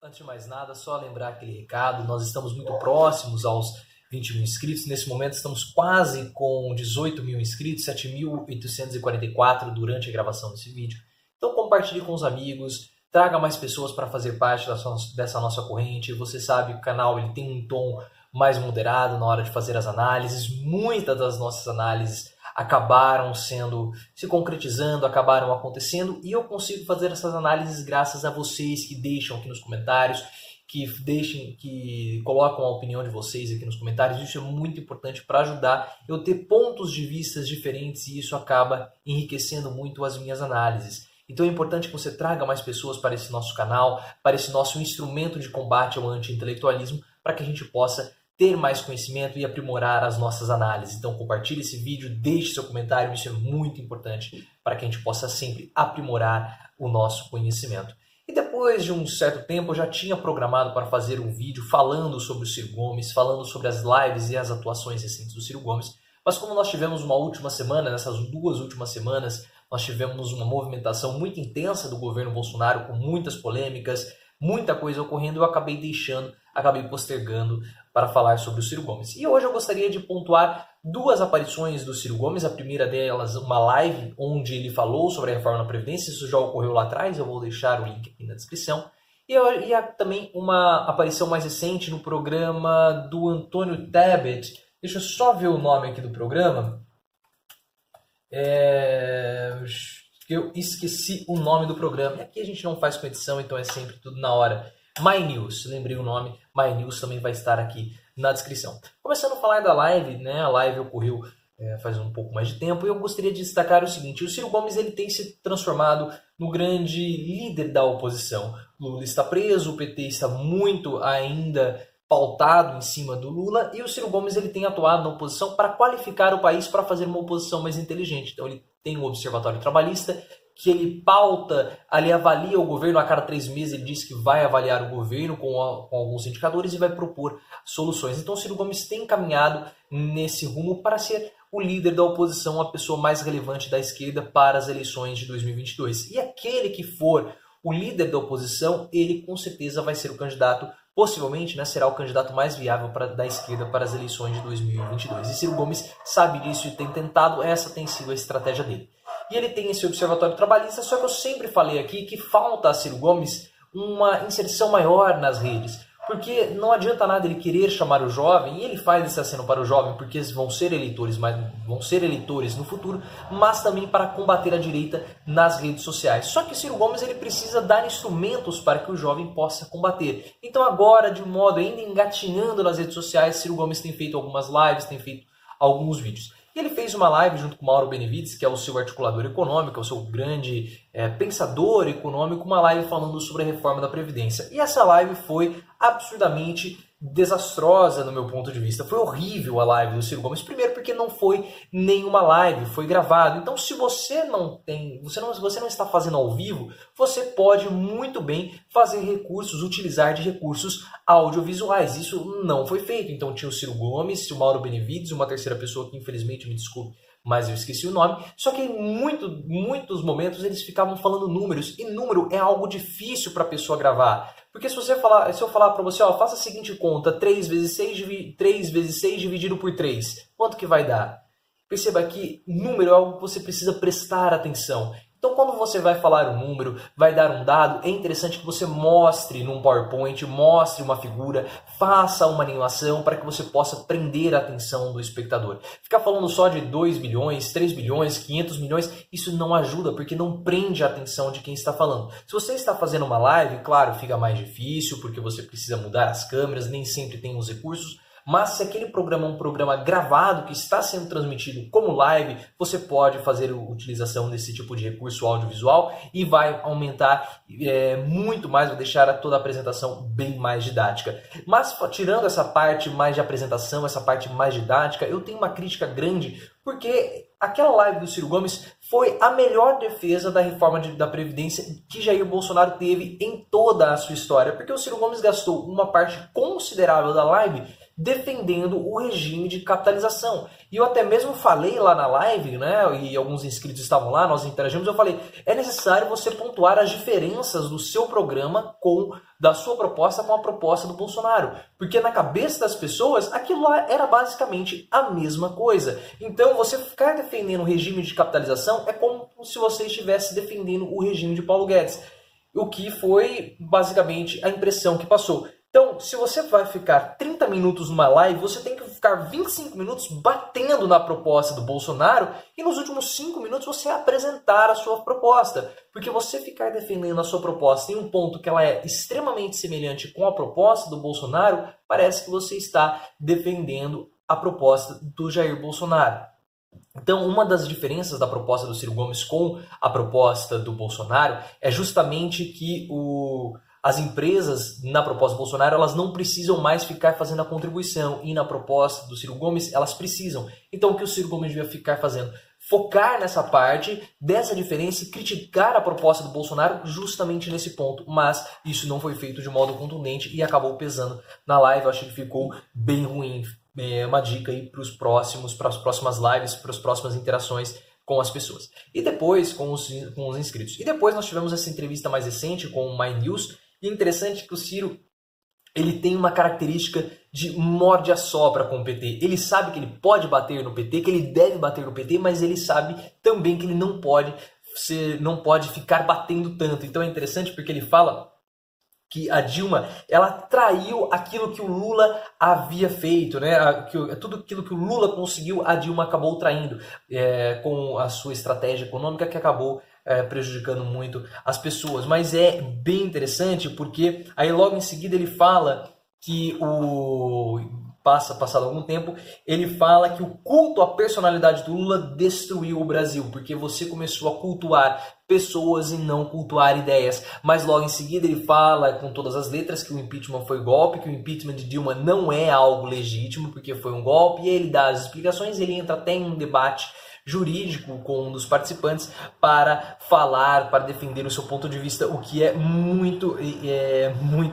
Antes de mais nada, só lembrar aquele recado, nós estamos muito próximos aos 20 mil inscritos, nesse momento estamos quase com 18 mil inscritos, 7.844 durante a gravação desse vídeo. Então compartilhe com os amigos, traga mais pessoas para fazer parte dessa nossa corrente. Você sabe que o canal ele tem um tom mais moderado na hora de fazer as análises, muitas das nossas análises acabaram se concretizando, acabaram acontecendo, e eu consigo fazer essas análises graças a vocês que deixam aqui nos comentários, que colocam a opinião de vocês aqui nos comentários. Isso é muito importante para ajudar eu ter pontos de vista diferentes, e isso acaba enriquecendo muito as minhas análises. Então é importante que você traga mais pessoas para esse nosso canal, para esse nosso instrumento de combate ao anti-intelectualismo, para que a gente possa ter mais conhecimento e aprimorar as nossas análises. Então compartilhe esse vídeo, deixe seu comentário, isso é muito importante para que a gente possa sempre aprimorar o nosso conhecimento. E depois de um certo tempo eu já tinha programado para fazer um vídeo falando sobre o Ciro Gomes, falando sobre as lives e as atuações recentes do Ciro Gomes, mas como nós tivemos uma última semana, nessas 2 últimas semanas, nós tivemos uma movimentação muito intensa do governo Bolsonaro, com muitas polêmicas, muita coisa ocorrendo, eu acabei postergando para falar sobre o Ciro Gomes. E hoje eu gostaria de pontuar 2 aparições do Ciro Gomes. A primeira delas, uma live onde ele falou sobre a reforma da Previdência. Isso já ocorreu lá atrás, eu vou deixar o link aqui na descrição. E há também uma aparição mais recente no programa do Antônio Tebet. Deixa eu só ver o nome aqui do programa. Eu esqueci o nome do programa. Aqui a gente não faz com edição, então é sempre tudo na hora. My News, lembrei o nome. My News também vai estar aqui na descrição. Começando a falar da live, né? A live ocorreu faz um pouco mais de tempo, e eu gostaria de destacar o seguinte: o Ciro Gomes ele tem se transformado no grande líder da oposição. Lula está preso, o PT está muito ainda pautado em cima do Lula, e o Ciro Gomes ele tem atuado na oposição para qualificar o país para fazer uma oposição mais inteligente. Então ele tem um observatório trabalhista que ele pauta, ele avalia o governo a cada 3 meses, ele diz que vai avaliar o governo com alguns indicadores e vai propor soluções. Então o Ciro Gomes tem caminhado nesse rumo para ser o líder da oposição, a pessoa mais relevante da esquerda para as eleições de 2022. E aquele que for o líder da oposição, ele com certeza vai ser o candidato, possivelmente, né, será o candidato mais viável da esquerda para as eleições de 2022. E Ciro Gomes sabe disso e tem tentado, essa tem sido a estratégia dele. E ele tem esse observatório trabalhista, só que eu sempre falei aqui que falta a Ciro Gomes uma inserção maior nas redes. Porque não adianta nada ele querer chamar o jovem, e ele faz esse aceno para o jovem porque eles vão ser eleitores no futuro, mas também para combater a direita nas redes sociais. Só que Ciro Gomes ele precisa dar instrumentos para que o jovem possa combater. Então agora, de modo ainda engatinhando nas redes sociais, Ciro Gomes tem feito algumas lives, tem feito alguns vídeos. E ele fez uma live junto com Mauro Benevides, que é o seu articulador econômico, é o seu grande pensador econômico, uma live falando sobre a reforma da Previdência. E essa live foi absurdamente desastrosa no meu ponto de vista. Foi horrível a live do Ciro Gomes. Primeiro porque não foi nenhuma live, foi gravado. Então se você não está fazendo ao vivo, você pode muito bem fazer recursos, utilizar de recursos audiovisuais. Isso não foi feito. Então tinha o Ciro Gomes, o Mauro Benevides, uma terceira pessoa que infelizmente, me desculpe, mas eu esqueci o nome. Só que em muitos momentos eles ficavam falando números, e número é algo difícil para a pessoa gravar. Porque se eu falar para você, ó, faça a seguinte conta, 3 vezes 6 dividido por 3, quanto que vai dar? Perceba que número é algo que você precisa prestar atenção. Então quando você vai falar um número, vai dar um dado, é interessante que você mostre num PowerPoint, mostre uma figura, faça uma animação para que você possa prender a atenção do espectador. Ficar falando só de 2 bilhões, 3 bilhões, 500 milhões, isso não ajuda porque não prende a atenção de quem está falando. Se você está fazendo uma live, claro, fica mais difícil porque você precisa mudar as câmeras, nem sempre tem os recursos. Mas se aquele programa é um programa gravado que está sendo transmitido como live, você pode fazer a utilização desse tipo de recurso audiovisual e vai aumentar muito mais, vai deixar toda a apresentação bem mais didática. Mas tirando essa parte mais de apresentação, essa parte mais didática, eu tenho uma crítica grande porque aquela live do Ciro Gomes foi a melhor defesa da reforma da Previdência que Jair Bolsonaro teve em toda a sua história. Porque o Ciro Gomes gastou uma parte considerável da live defendendo o regime de capitalização. E eu até mesmo falei lá na live, né, e alguns inscritos estavam lá, nós interagimos, eu falei, é necessário você pontuar as diferenças do seu programa com da sua proposta com a proposta do Bolsonaro. Porque na cabeça das pessoas, aquilo lá era basicamente a mesma coisa. Então, você ficar defendendo o regime de capitalização é como se você estivesse defendendo o regime de Paulo Guedes. O que foi basicamente a impressão que passou. Então, se você vai ficar 30 minutos numa live, você tem que ficar 25 minutos batendo na proposta do Bolsonaro e nos últimos 5 minutos você apresentar a sua proposta. Porque você ficar defendendo a sua proposta em um ponto que ela é extremamente semelhante com a proposta do Bolsonaro, parece que você está defendendo a proposta do Jair Bolsonaro. Então, uma das diferenças da proposta do Ciro Gomes com a proposta do Bolsonaro é justamente que as empresas, na proposta do Bolsonaro, elas não precisam mais ficar fazendo a contribuição. E na proposta do Ciro Gomes, elas precisam. Então, o que o Ciro Gomes devia ficar fazendo? Focar nessa parte dessa diferença e criticar a proposta do Bolsonaro justamente nesse ponto. Mas isso não foi feito de modo contundente e acabou pesando na live. Eu acho que ficou bem ruim. É uma dica aí para as próximas lives, para as próximas interações com as pessoas. E depois com os inscritos. E depois nós tivemos essa entrevista mais recente com o My News. E é interessante que o Ciro, ele tem uma característica de morde-a-sopra com o PT. Ele sabe que ele pode bater no PT, que ele deve bater no PT, mas ele sabe também que ele não pode ficar batendo tanto. Então é interessante porque ele fala que a Dilma, ela traiu aquilo que o Lula havia feito, né? Tudo aquilo que o Lula conseguiu, a Dilma acabou traindo com a sua estratégia econômica que acabou prejudicando muito as pessoas. Mas é bem interessante porque aí logo em seguida ele fala que passado algum tempo, ele fala que o culto à personalidade do Lula destruiu o Brasil, porque você começou a cultuar pessoas e não cultuar ideias. Mas logo em seguida ele fala com todas as letras que o impeachment foi golpe, que o impeachment de Dilma não é algo legítimo, porque foi um golpe, e ele dá as explicações, ele entra até em um debate jurídico com um dos participantes para falar, para defender o seu ponto de vista, o que é muito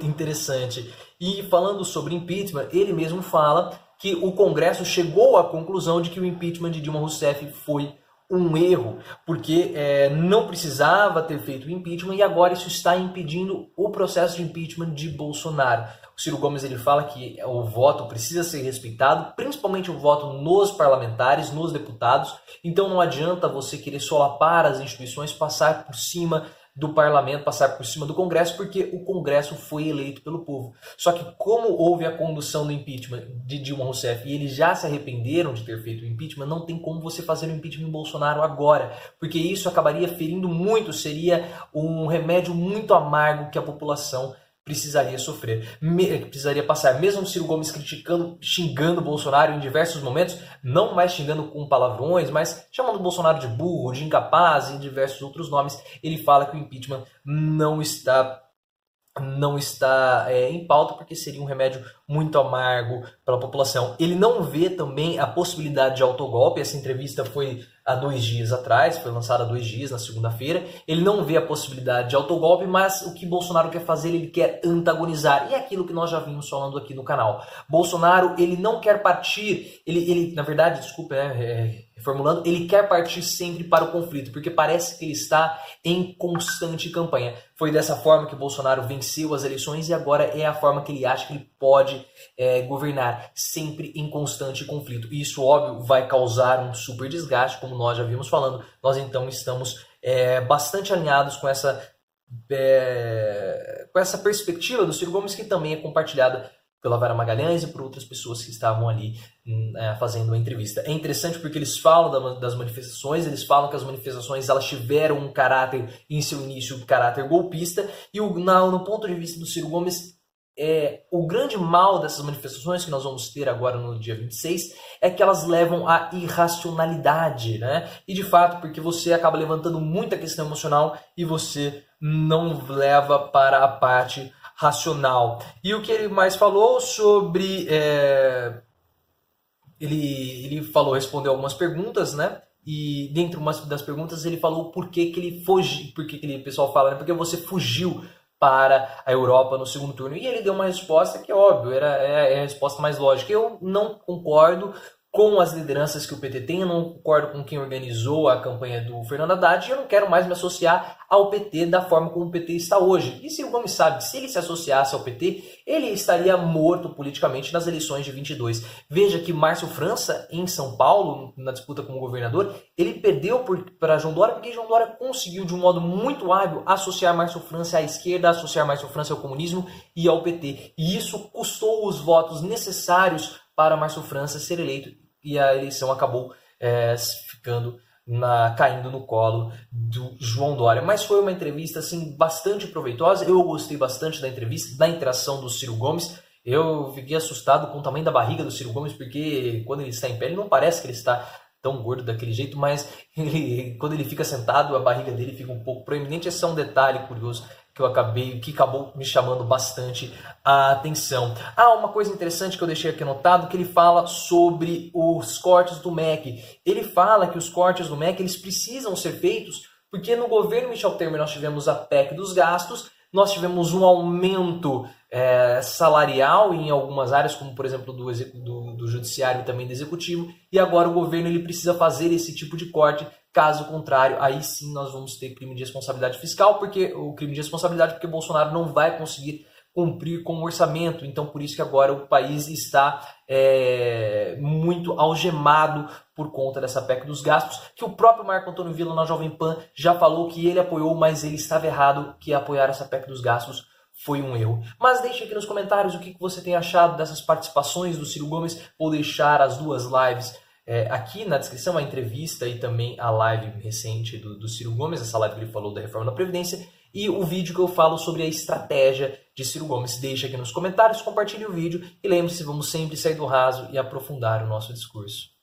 interessante. E falando sobre impeachment, ele mesmo fala que o Congresso chegou à conclusão de que o impeachment de Dilma Rousseff foi um erro, porque não precisava ter feito o impeachment e agora isso está impedindo o processo de impeachment de Bolsonaro. O Ciro Gomes ele fala que o voto precisa ser respeitado, principalmente o voto nos parlamentares, nos deputados, então não adianta você querer solapar as instituições, passar por cima do parlamento, passar por cima do Congresso, porque o Congresso foi eleito pelo povo. Só que como houve a condução do impeachment de Dilma Rousseff e eles já se arrependeram de ter feito o impeachment, não tem como você fazer o impeachment em Bolsonaro agora, porque isso acabaria ferindo muito, seria um remédio muito amargo que a população precisaria precisaria passar. Mesmo o Ciro Gomes xingando o Bolsonaro em diversos momentos, não mais xingando com palavrões, mas chamando o Bolsonaro de burro, de incapaz e diversos outros nomes, ele fala que o impeachment não está em pauta porque seria um remédio muito amargo para a população. Ele não vê também a possibilidade de autogolpe. Essa entrevista foi há 2 dias atrás, foi lançada há 2 dias, na segunda-feira. Ele não vê a possibilidade de autogolpe, mas o que Bolsonaro quer fazer, ele quer antagonizar. E é aquilo que nós já vimos falando aqui no canal. Bolsonaro, ele não quer partir, ele na verdade, desculpa, reformulando, ele quer partir sempre para o conflito, porque parece que ele está em constante campanha. Foi dessa forma que Bolsonaro venceu as eleições e agora é a forma que ele acha que ele pode governar, sempre em constante conflito. E isso, óbvio, vai causar um super desgaste, como nós já vimos falando. Nós, então, estamos bastante alinhados com essa perspectiva do Ciro Gomes, que também é compartilhada pela Vera Magalhães e por outras pessoas que estavam ali fazendo a entrevista. É interessante porque eles falam das manifestações, eles falam que as manifestações elas tiveram um caráter, em seu início, um caráter golpista, e no ponto de vista do Ciro Gomes, o grande mal dessas manifestações que nós vamos ter agora no dia 26 é que elas levam à irracionalidade, né? E de fato, porque você acaba levantando muita questão emocional e você não leva para a parte racional. E o que ele mais falou sobre... Ele respondeu algumas perguntas, né? E dentro das perguntas ele falou por que ele fugiu, o pessoal fala, né? Porque você fugiu para a Europa no segundo turno. E ele deu uma resposta que, óbvio, é a resposta mais lógica. Eu não concordo com as lideranças que o PT tem, eu não concordo com quem organizou a campanha do Fernando Haddad e eu não quero mais me associar ao PT da forma como o PT está hoje. E Ciro Gomes sabe que se ele se associasse ao PT, ele estaria morto politicamente nas eleições de 22. Veja que Márcio França, em São Paulo, na disputa como governador, ele perdeu para João Dória porque João Dória conseguiu de um modo muito hábil associar Márcio França à esquerda, associar Márcio França ao comunismo e ao PT. E isso custou os votos necessários para Márcio França ser eleito e a eleição acabou caindo no colo do João Dória. Mas foi uma entrevista assim, bastante proveitosa, eu gostei bastante da entrevista, da interação do Ciro Gomes. Eu fiquei assustado com o tamanho da barriga do Ciro Gomes, porque quando ele está em pé, ele não parece que ele está tão gordo daquele jeito, mas quando ele fica sentado, a barriga dele fica um pouco proeminente. Esse é um detalhe curioso que acabou me chamando bastante a atenção. Uma coisa interessante que eu deixei aqui anotado, que ele fala sobre os cortes do MEC. Ele fala que os cortes do MEC eles precisam ser feitos porque no governo Michel Temer nós tivemos a PEC dos gastos, nós tivemos um aumento salarial em algumas áreas, como por exemplo do judiciário e também do executivo, e agora o governo ele precisa fazer esse tipo de corte. Caso contrário, aí sim nós vamos ter crime de responsabilidade fiscal, porque Bolsonaro não vai conseguir cumprir com o orçamento. Então, por isso que agora o país está muito algemado por conta dessa PEC dos gastos, que o próprio Marco Antônio Villa na Jovem Pan já falou que ele apoiou, mas ele estava errado, que apoiar essa PEC dos gastos foi um erro. Mas deixe aqui nos comentários o que você tem achado dessas participações do Ciro Gomes. Vou deixar as duas lives aqui na descrição, a entrevista e também a live recente do Ciro Gomes, essa live que ele falou da reforma da Previdência, e o vídeo que eu falo sobre a estratégia de Ciro Gomes. Deixa aqui nos comentários, compartilhe o vídeo e lembre-se, vamos sempre sair do raso e aprofundar o nosso discurso.